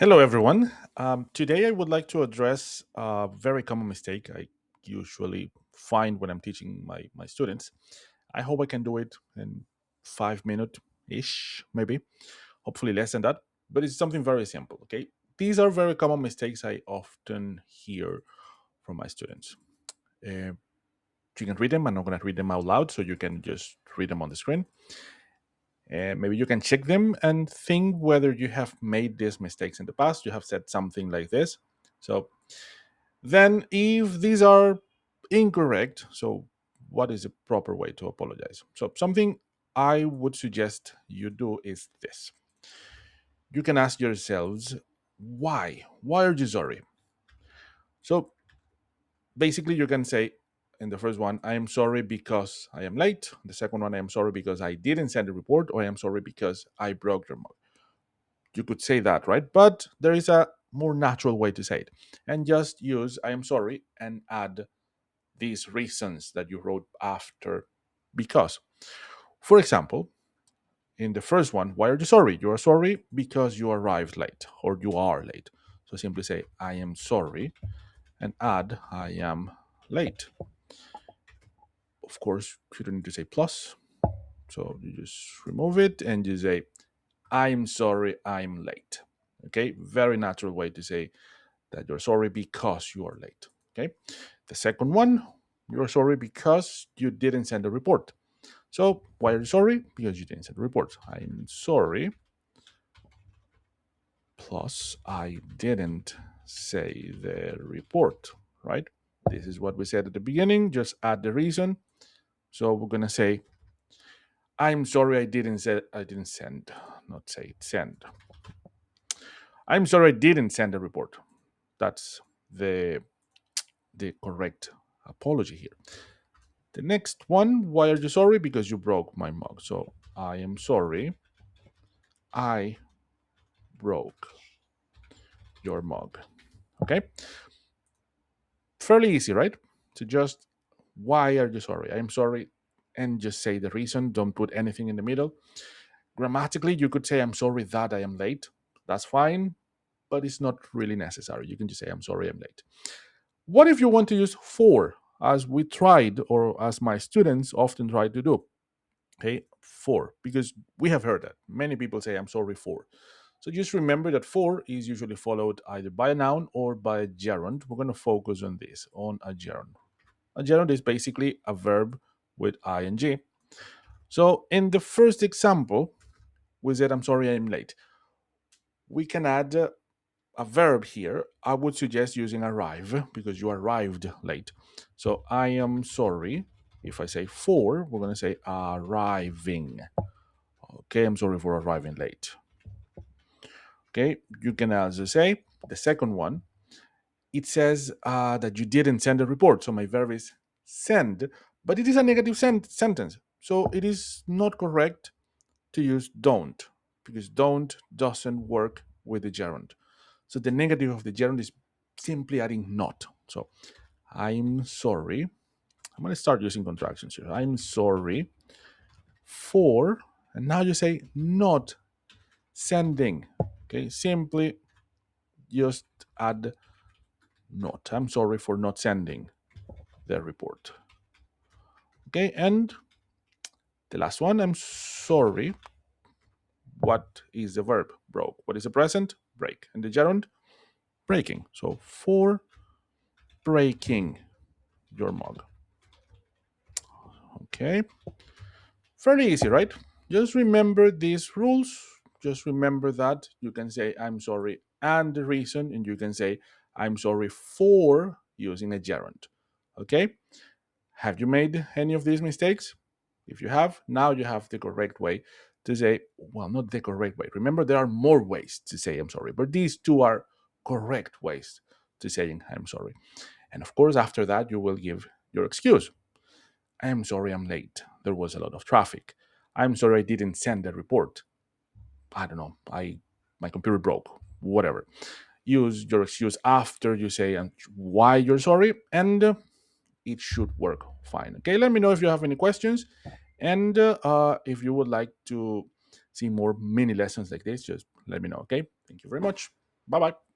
Hello, everyone. Today, I would like to address a very common mistake I usually find when I'm teaching my students. I hope I can do it in 5 minutes ish, maybe, hopefully less than that. But it's something very simple, okay? These are very common mistakes I often hear from my students. Uh, you can read them. I'm not going to read them out loud, so you can just read them on the screen. Maybe you can check them and think whether you have made these mistakes in the past. You have said something like this. So then, if these are incorrect, so what is the proper way to apologize? So, something I would suggest you do is this. You can ask yourselves, why? Why are you sorry? So, basically, you can say in the first one, I am sorry because I am late. The second one, I am sorry because I didn't send a report, or I am sorry because I broke your mug. You could say that, right? But there is a more natural way to say it. And just use I am sorry and add these reasons that you wrote after because. For example, in the first one, why are you sorry? You are sorry because you arrived late or you are late. So simply say, I am sorry and add, I am late. Of course, you don't need to say plus. So you just remove it and you say, I'm sorry, I'm late. Okay, very natural way to say that you're sorry because you are late. Okay, the second one, you're sorry because you didn't send a report. So, why are you sorry? Because you didn't send a report. I'm sorry. Plus, I didn't say the report, right? This is what we said at the beginning. Just add the reason. So we're gonna say, I'm sorry I didn't send, not say it, send. I'm sorry I didn't send a report. That's the the correct apology here. The next one, why are you sorry? Because you broke my mug. So I am sorry. I broke your mug. Okay, fairly easy, right? So just why are you sorry? I'm sorry, and just say the reason. Don't put anything in the middle. Grammatically, you could say I'm sorry that I am late. That's fine, but it's not really necessary. You can just say I'm sorry I'm late. What if you want to use for, as we tried, or as my students often try to do? Okay, for, because we have heard that many people say I'm sorry for. So just remember that for is usually followed either by a noun or by a gerund. We're going to focus on this, on a gerund. A gerund is basically a verb with ing. So in the first example, we said I'm sorry I'm late. We can add a verb here. I would suggest using arrive because you arrived late. So I am sorry. If I say for, we're going to say arriving. Okay, I'm sorry for arriving late. Okay, you can also say the second one. It says that you didn't send a report. So my verb is send, but it is a negative sentence. So it is not correct to use don't because don't doesn't work with the gerund. So the negative of the gerund is simply adding not. So I'm sorry. I'm going to start using contractions here. I'm sorry for, and now you say not sending. Okay, simply just add not. I'm sorry for not sending the report. Okay, and the last one, I'm sorry. What is the verb? Broke. What is the present? Break. And the gerund? Breaking. So for breaking your mug. Okay, fairly easy, right? Just remember these rules. Just remember that you can say I'm sorry and the reason, and you can say I'm sorry for using a gerund. Okay, have you made any of these mistakes? If you have, now you have the correct way to say, well, not the correct way. Remember, there are more ways to say I'm sorry, but these two are correct ways to saying I'm sorry. And of course, after that, you will give your excuse. I'm sorry I'm late. There was a lot of traffic. I'm sorry I didn't send the report. I don't know. My computer broke. Whatever. Use your excuse after you say why you're sorry, and it should work fine. Okay, let me know if you have any questions, and if you would like to see more mini lessons like this, just let me know. Okay, thank you very much. Bye bye.